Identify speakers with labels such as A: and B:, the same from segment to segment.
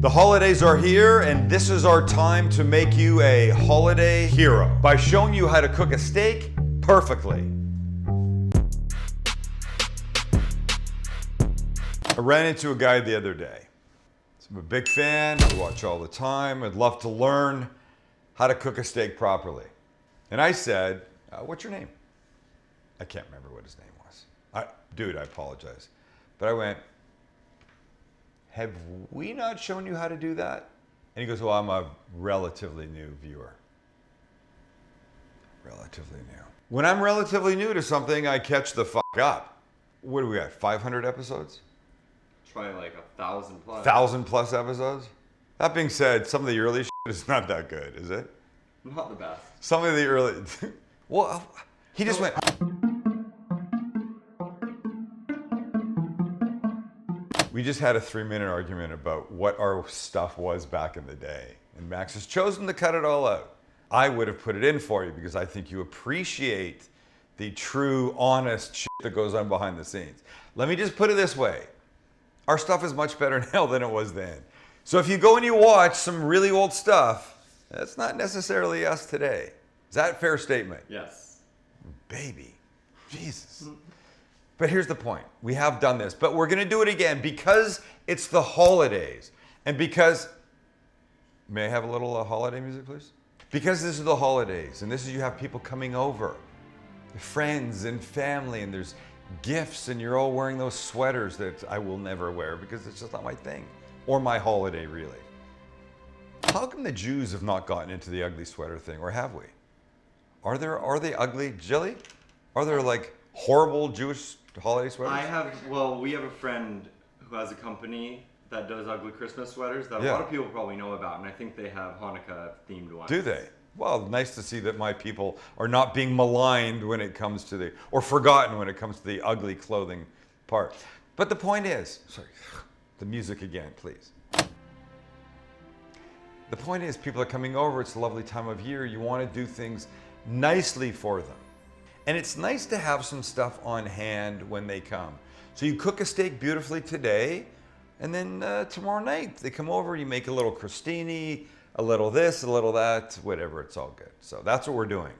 A: The holidays are here, and this is our time to make you a holiday hero by showing you how to cook a steak perfectly. I ran into a guy the other day. I'm a big fan, I watch all the time. I'd love to learn how to cook a steak properly. And I said, what's your name? I can't remember what his name was. Dude, I apologize. But I went, have we not shown you how to do that? And he goes, well, I'm a relatively new viewer. Relatively new. When I'm relatively new to something, I catch the fuck up. What do we got, 500 episodes?
B: Probably like 1,000 plus.
A: 1,000 plus episodes? That being said, some of the early shit is not that good, is it?
B: Not the best.
A: Some of the early... well, he just went... We just had a 3-minute argument about what our stuff was back in the day. And Max has chosen to cut it all out. I would have put it in for you because I think you appreciate the true, honest shit that goes on behind the scenes. Let me just put it this way. Our stuff is much better now than it was then. So if you go and you watch some really old stuff, that's not necessarily us today. Is that a fair statement?
B: Yes.
A: Baby, Jesus. But here's the point. We have done this, but we're going to do it again because it's the holidays. And because, may I have a little holiday music, please? Because this is the holidays, and this is you have people coming over, friends and family, and there's gifts, and you're all wearing those sweaters that I will never wear because it's just not my thing, or my holiday, really. How come the Jews have not gotten into the ugly sweater thing, or have we? Are they ugly, Jilly? Are there like horrible Jewish holiday sweaters?
B: We have a friend who has a company that does ugly Christmas sweaters that a lot of people probably know about, and I think they have Hanukkah themed ones.
A: Do they? Well, nice to see that my people are not being maligned when it comes to the, or forgotten when it comes to the ugly clothing part. But the point is, sorry, the music again, please. The point is, people are coming over, it's a lovely time of year, you want to do things nicely for them. And it's nice to have some stuff on hand when they come. So you cook a steak beautifully today, and then tomorrow night they come over, you make a little crostini, a little this, a little that, whatever, it's all good. So that's what we're doing.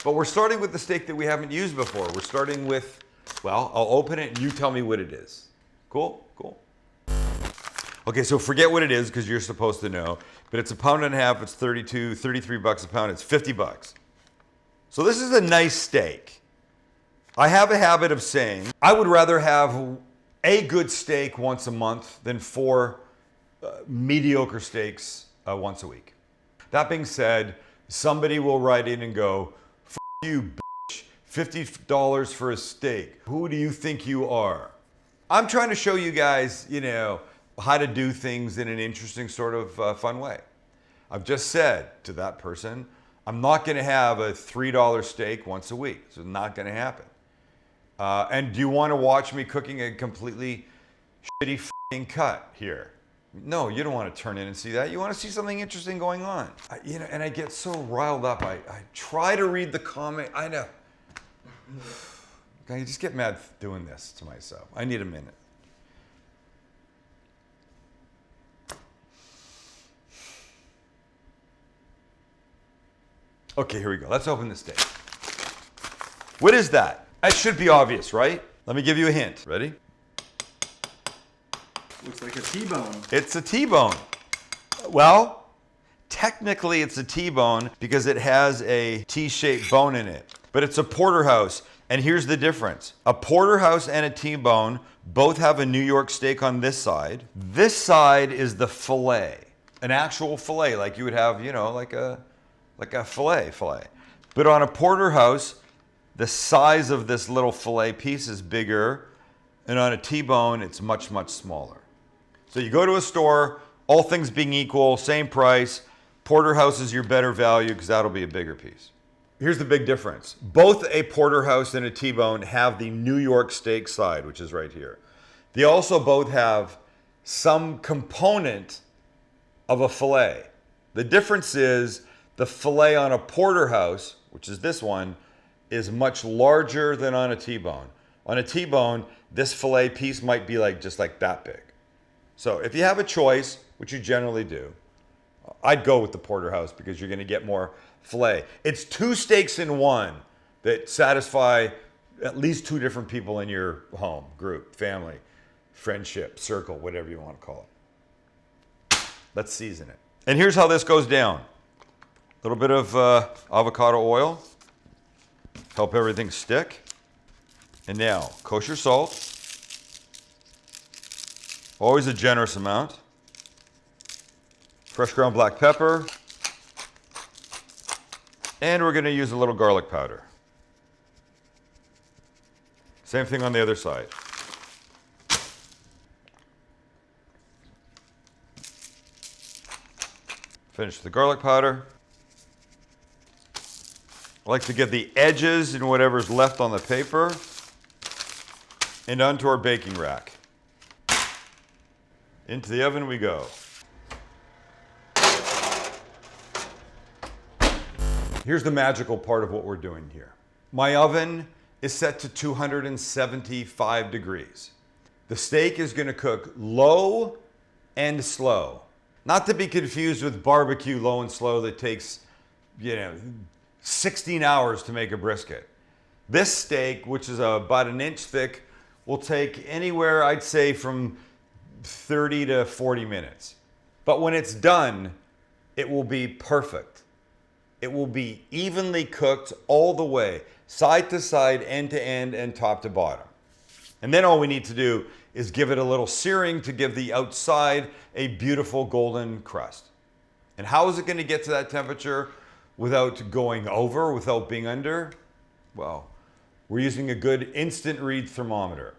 A: But we're starting with the steak that we haven't used before. We're starting with, well, I'll open it and you tell me what it is. Cool? Cool. Okay, so forget what it is because you're supposed to know. But it's 1.5 pounds, it's 33 bucks a pound, it's 50 bucks. So this is a nice steak. I have a habit of saying, I would rather have a good steak once a month than 4 mediocre steaks once a week. That being said, somebody will write in and go, "F you, bitch, $50 for a steak. Who do you think you are?" I'm trying to show you guys, how to do things in an interesting sort of fun way. I've just said to that person, I'm not going to have a $3 steak once a week. It's not going to happen. And do you want to watch me cooking a completely shitty f***ing cut here? No, you don't want to turn in and see that. You want to see something interesting going on. And I get so riled up. I try to read the comment. I know. I just get mad doing this to myself. I need a minute. Okay, here we go. Let's open the steak. What is that? That should be obvious, right? Let me give you a hint. Ready?
B: Looks like a T-bone.
A: It's a T-bone. Well, technically it's a T-bone because it has a T-shaped bone in it. But it's a porterhouse. And here's the difference. A porterhouse and a T-bone both have a New York steak on this side. This side is the fillet. An actual fillet, like you would have, like a fillet. But on a porterhouse, the size of this little fillet piece is bigger, and on a T-bone, it's much, much smaller. So you go to a store, all things being equal, same price, porterhouse is your better value because that'll be a bigger piece. Here's the big difference. Both a porterhouse and a T-bone have the New York steak side, which is right here. They also both have some component of a fillet. The difference is the fillet on a porterhouse, which is this one, is much larger than on a T-bone. On a T-bone, this fillet piece might be just like that big. So if you have a choice, which you generally do, I'd go with the Porterhouse because you're going to get more filet. It's 2 steaks in one that satisfy at least 2 different people in your home, group, family, friendship, circle, whatever you want to call it. Let's season it. And here's how this goes down. A little bit of avocado oil, help everything stick. And now, kosher salt, always a generous amount. Fresh ground black pepper. And we're going to use a little garlic powder. Same thing on the other side. Finish the garlic powder. I like to get the edges and whatever's left on the paper and onto our baking rack. Into the oven we go. Here's the magical part of what we're doing here. My oven is set to 275 degrees. The steak is going to cook low and slow. Not to be confused with barbecue low and slow that takes, 16 hours to make a brisket. This steak, which is about an inch thick, will take anywhere, I'd say, from 30 to 40 minutes. But when it's done, it will be perfect. It will be evenly cooked all the way, side to side, end to end, and top to bottom. And then all we need to do is give it a little searing to give the outside a beautiful golden crust. And how is it going to get to that temperature without going over, without being under? Well, we're using a good instant read thermometer.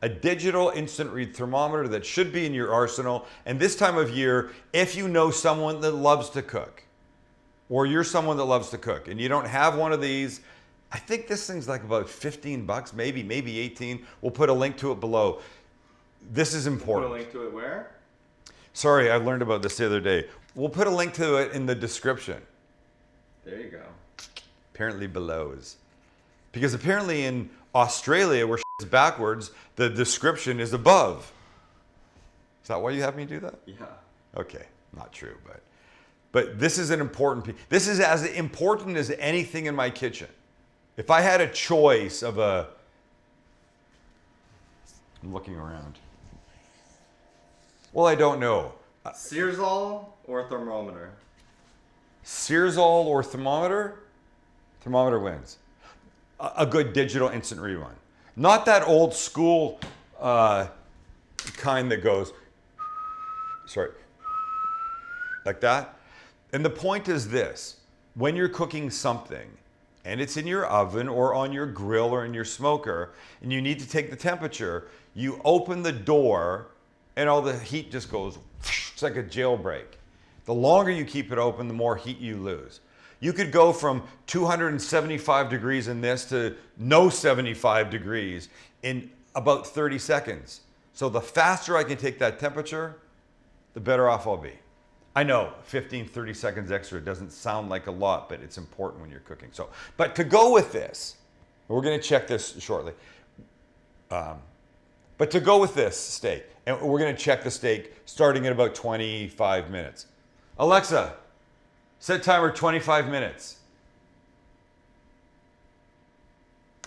A: A digital instant read thermometer that should be in your arsenal. And this time of year, if you know someone that loves to cook, or you're someone that loves to cook and you don't have one of these, I think this thing's like about 15 bucks, maybe 18. We'll put a link to it below. This is important.
B: Put a link to it where?
A: Sorry, I learned about this the other day. We'll put a link to it in the description.
B: There you go.
A: Apparently below's. Because apparently in Australia, where shit's backwards, the description is above. Is that why you have me do that?
B: Yeah.
A: Okay, not true, but this is an important piece. This is as important as anything in my kitchen. If I had a choice of I'm looking around. Well, I don't know.
B: Searsol or thermometer?
A: Searsol or thermometer? Thermometer wins. A good digital instant read one. Not that old school kind that goes, sorry, like that. And the point is this, when you're cooking something and it's in your oven or on your grill or in your smoker and you need to take the temperature, you open the door and all the heat just goes, it's like a jailbreak. The longer you keep it open, the more heat you lose. You could go from 275 degrees in this to no 75 degrees in about 30 seconds. So the faster I can take that temperature, the better off I'll be. I know 15, 30 seconds extra doesn't sound like a lot, but it's important when you're cooking. So, but to go with this, we're going to check this shortly. But to go with this steak, and we're going to check the steak starting at about 25 minutes. Alexa, set timer 25 minutes.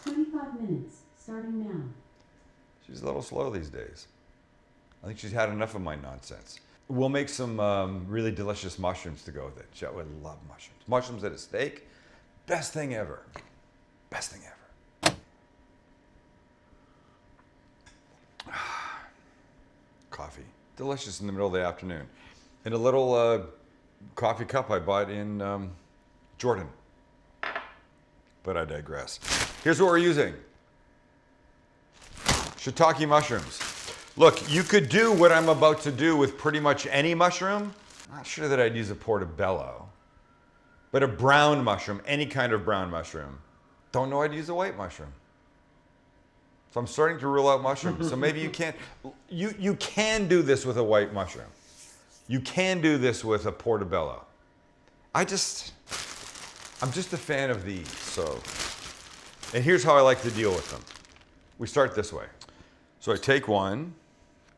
C: 25 minutes, starting now.
A: She's a little slow these days. I think she's had enough of my nonsense. We'll make some really delicious mushrooms to go with it. Jet would love mushrooms. Mushrooms at a steak, best thing ever. Best thing ever. Coffee, delicious in the middle of the afternoon. And a little coffee cup I bought in Jordan. But I digress. Here's what we're using. Shiitake mushrooms. Look, you could do what I'm about to do with pretty much any mushroom. Not sure that I'd use a portobello, but a brown mushroom, any kind of brown mushroom. Don't know I'd use a white mushroom. So I'm starting to rule out mushrooms. So maybe you can't, you can do this with a white mushroom. You can do this with a portobello. I'm just a fan of these, so. And here's how I like to deal with them. We start this way. So I take one,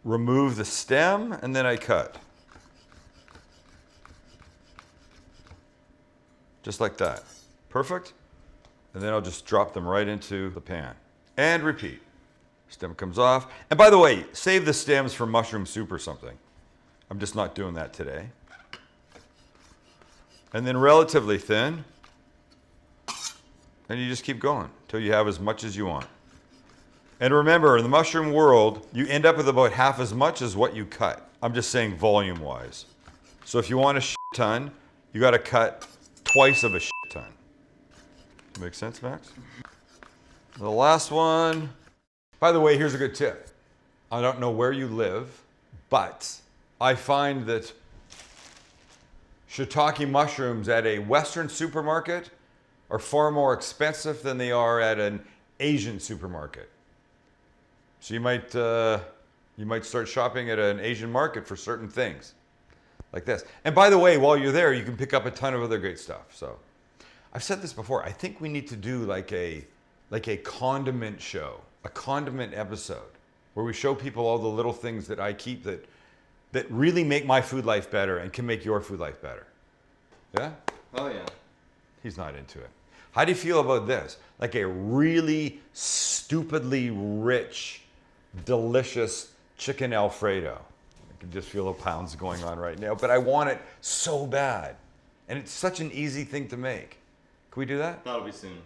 A: remove the stem, and then I cut. Just like that. Perfect. And then I'll just drop them right into the pan. And repeat. Stem comes off. And by the way, save the stems for mushroom soup or something. I'm just not doing that today. And then relatively thin. And you just keep going until you have as much as you want. And remember, in the mushroom world, you end up with about half as much as what you cut. I'm just saying volume-wise. So if you want a shit ton, you got to cut twice of a shit ton. Make sense, Max? The last one. By the way, here's a good tip. I don't know where you live, but I find that shiitake mushrooms at a Western supermarket are far more expensive than they are at an Asian supermarket. So you might start shopping at an Asian market for certain things, like this. And by the way, while you're there, you can pick up a ton of other great stuff. So I've said this before. I think we need to do like a condiment show, a condiment episode, where we show people all the little things that I keep that really make my food life better and can make your food life better. Yeah?
B: Oh yeah.
A: He's not into it. How do you feel about this? Like a really stupidly rich, delicious chicken Alfredo. I can just feel the pounds going on right now, but I want it so bad. And it's such an easy thing to make. Can we do that?
B: That'll be soon.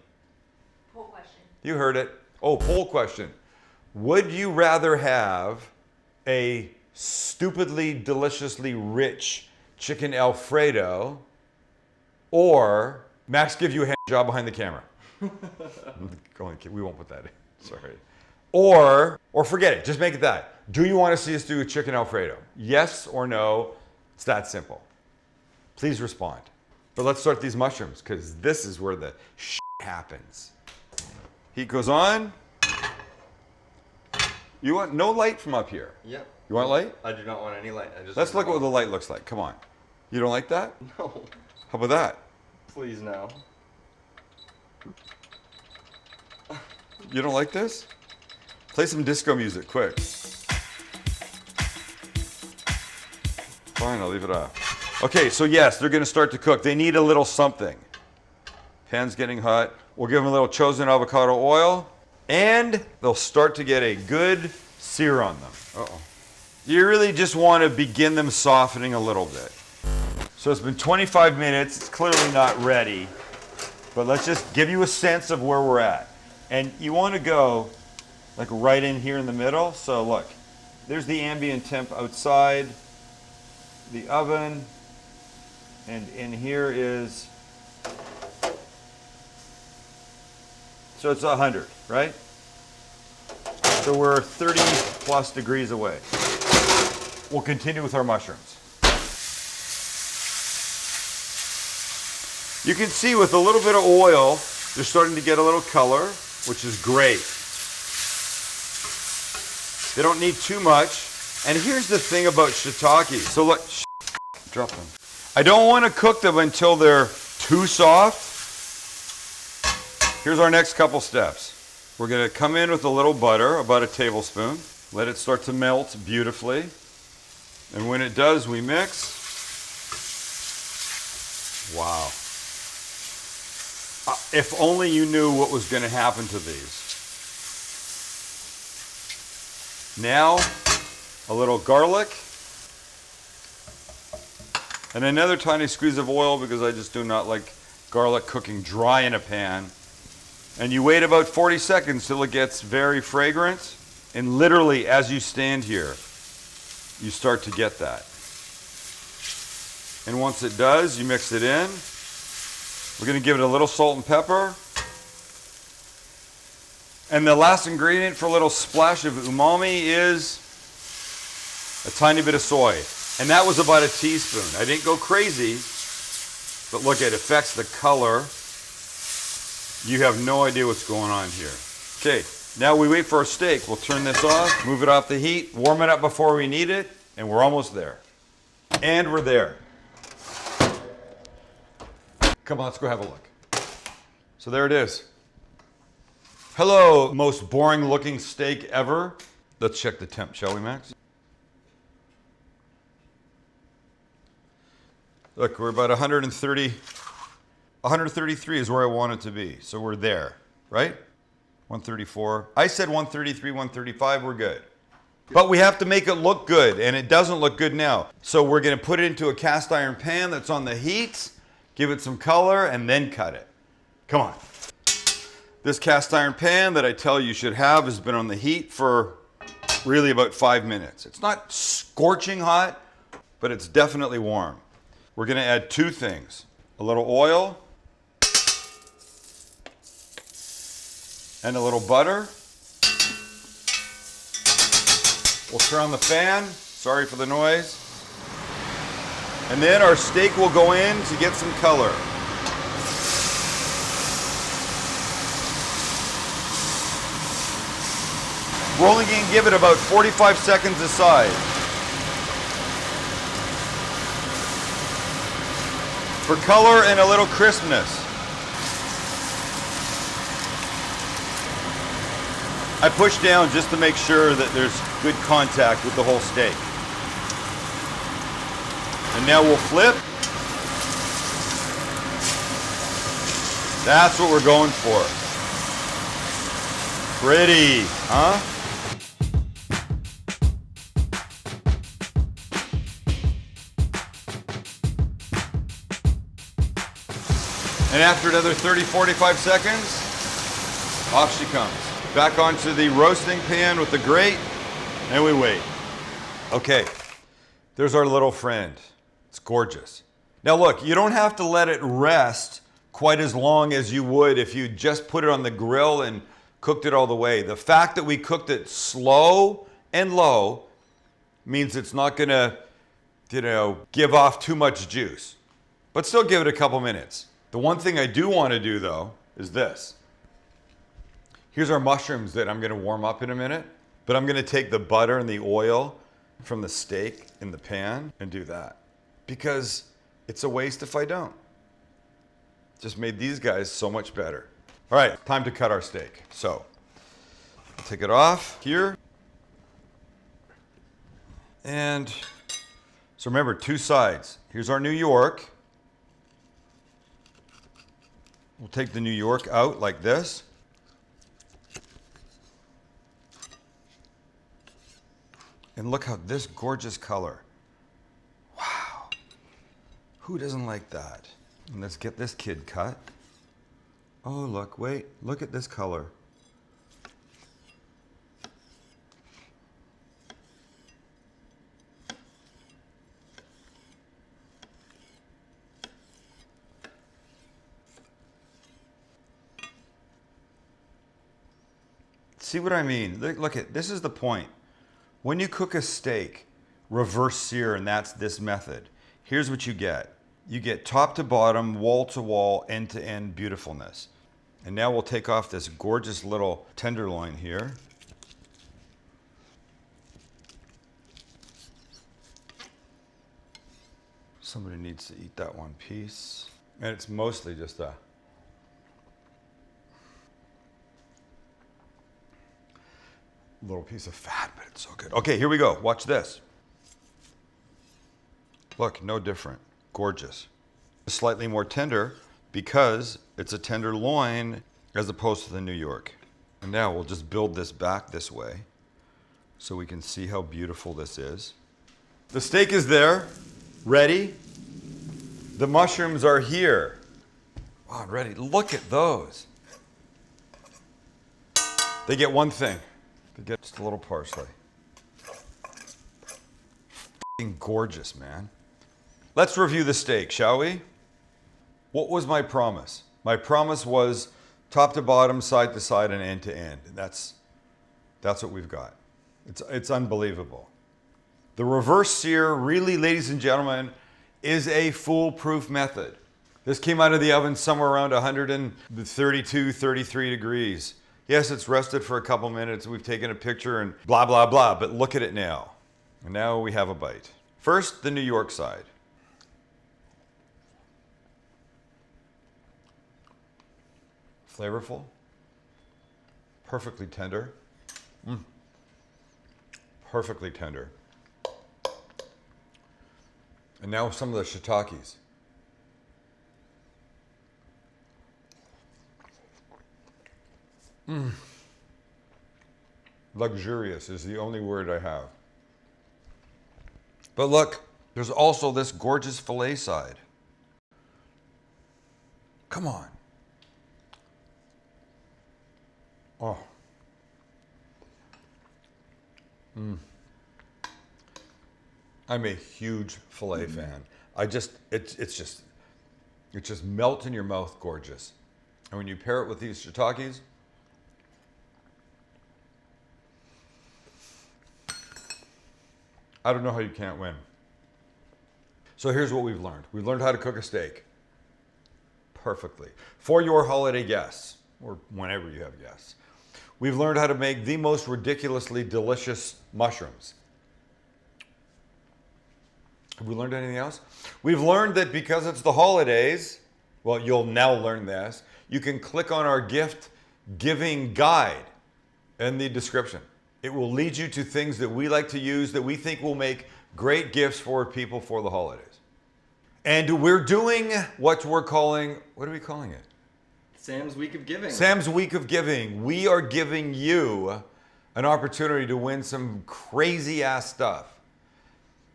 D: Poll question.
A: You heard it. Oh, poll question. Would you rather have a stupidly deliciously rich chicken Alfredo or Max give you a hand job behind the camera? We won't put that in. Sorry. Or forget it. Just make it that. Do you want to see us do a chicken Alfredo? Yes or no? It's that simple. Please respond. But let's start these mushrooms because this is where the shit happens. Heat goes on. You want no light from up here?
B: Yep.
A: You want light?
B: I do not want any light.
A: Let's look at what the light looks like. Come on. You don't like that?
B: No.
A: How about that?
B: Please no.
A: You don't like this? Play some disco music, quick. Fine, I'll leave it off. Okay, so yes, they're gonna start to cook. They need a little something. Pan's getting hot. We'll give them a little chosen avocado oil, and they'll start to get a good sear on them. Uh-oh. You really just want to begin them softening a little bit. So it's been 25 minutes. It's clearly not ready, but let's just give you a sense of where we're at. And you want to go like right in here in the middle. So look, there's the ambient temp outside the oven, and in here is, so it's 100, right? So we're 30 plus degrees away. We'll continue with our mushrooms. You can see with a little bit of oil, they're starting to get a little color, which is great. They don't need too much. And here's the thing about shiitake. So look, drop them. I don't want to cook them until they're too soft. Here's our next couple steps. We're going to come in with a little butter, about a tablespoon. Let it start to melt beautifully. And when it does, we mix. Wow. If only you knew what was going to happen to these. Now, a little garlic. And another tiny squeeze of oil because I just do not like garlic cooking dry in a pan. And you wait about 40 seconds till it gets very fragrant. And literally, as you stand here, you start to get that. And once it does, you mix it in. We're going to give it a little salt and pepper. And the last ingredient for a little splash of umami is a tiny bit of soy. And that was about a teaspoon. I didn't go crazy, but look, it affects the color. You have no idea what's going on here. Okay, now we wait for our steak. We'll turn this off, move it off the heat, warm it up before we need it, and we're almost there. And we're there. Come on, let's go have a look. So there it is. Hello, most boring looking steak ever. Let's check the temp, shall we, Max? Look, we're about 130 133 is where I want it to be. So we're there, right? 134. I said 133, 135, we're good. But we have to make it look good, and it doesn't look good now. So we're gonna put it into a cast iron pan that's on the heat, give it some color, and then cut it. Come on. This cast iron pan that I tell you should have has been on the heat for really about 5 minutes. It's not scorching hot, but it's definitely warm. We're gonna add 2 things. A little oil and a little butter. We'll turn on the fan. Sorry for the noise. And then our steak will go in to get some color. We're only going to give it about 45 seconds aside. For color and a little crispness. I push down just to make sure that there's good contact with the whole steak. And now we'll flip. That's what we're going for. Pretty, huh? And after another 30, 45 seconds, off she comes. Back onto the roasting pan with the grate, and we wait. Okay, there's our little friend. It's gorgeous. Now look, you don't have to let it rest quite as long as you would if you just put it on the grill and cooked it all the way. The fact that we cooked it slow and low means it's not gonna, give off too much juice. But still give it a couple minutes. The one thing I do want to do though is this. Here's our mushrooms that I'm gonna warm up in a minute, but I'm gonna take the butter and the oil from the steak in the pan and do that. Because it's a waste if I don't. Just made these guys so much better. All right, time to cut our steak. So, I'll take it off here. And so remember, 2 sides. Here's our New York. We'll take the New York out like this. And look how this gorgeous color. Wow. Who doesn't like that? And let's get this kid cut. Oh, look, wait, look at this color. See what I mean? Look at, this is the point. When you cook a steak, reverse sear, and that's this method, here's what you get. You get top to bottom, wall to wall, end to end beautifulness. And now we'll take off this gorgeous little tenderloin here. Somebody needs to eat that one piece. And it's mostly just a little piece of fat, but it's so good. Okay, here we go. Watch this. Look, no different. Gorgeous. Slightly more tender because it's a tenderloin as opposed to the New York. And now we'll just build this back this way so we can see how beautiful this is. The steak is there, ready. The mushrooms are here. Oh, ready. Look at those. They get one thing. They get just a little parsley. F***ing gorgeous, man. Let's review the steak, shall we? What was my promise? My promise was top to bottom, side to side, and end to end. And that's what we've got. It's unbelievable. The reverse sear, really, ladies and gentlemen, is a foolproof method. This came out of the oven somewhere around 132, 33 degrees. Yes, it's rested for a couple minutes. We've taken a picture and blah, blah, blah, but look at it now. And now we have a bite. First, the New York side. Flavorful, perfectly tender. Perfectly tender. And now some of the shiitakes. Luxurious is the only word I have. But look, there's also this gorgeous filet side. Come on. Oh. I'm a huge filet fan. It just melts in your mouth gorgeous. And when you pair it with these shiitakes, I don't know how you can't win. So here's what we've learned. We've learned how to cook a steak perfectly for your holiday guests or whenever you have guests. We've learned how to make the most ridiculously delicious mushrooms. Have we learned anything else? We've learned that because it's the holidays, well, you'll now learn this, you can click on our gift giving guide in the description. It will lead you to things that we like to use that we think will make great gifts for people for the holidays. And we're doing what we're calling, what are we calling it?
B: Sam's Week of Giving.
A: Sam's Week of Giving. We are giving you an opportunity to win some crazy ass stuff.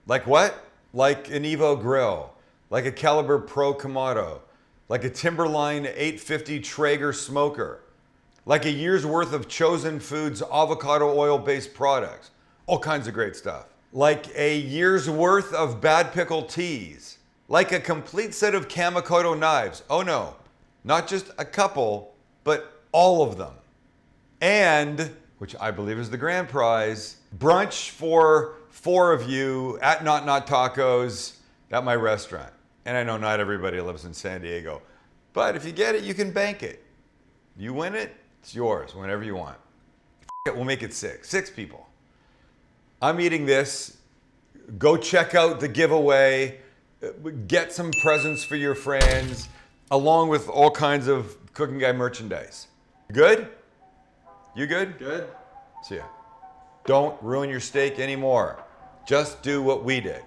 A: Like what? Like an Evo grill, like a Caliber Pro Kamado, like a Timberline 850 Traeger smoker, like a year's worth of Chosen Foods avocado oil based products, all kinds of great stuff. Like a year's worth of Bad Pickle teas, like a complete set of Kamikoto knives. Oh no, not just a couple, but all of them. And, which I believe is the grand prize, brunch for 4 of you at Not Tacos at my restaurant. And I know not everybody lives in San Diego, but if you get it, you can bank it. You win it, it's yours whenever you want. It, we'll make it 6. 6 people. I'm eating this. Go check out the giveaway. Get some presents for your friends, along with all kinds of Cooking Guy merchandise. Good? You good?
B: Good.
A: See ya. Don't ruin your steak anymore. Just do what we did.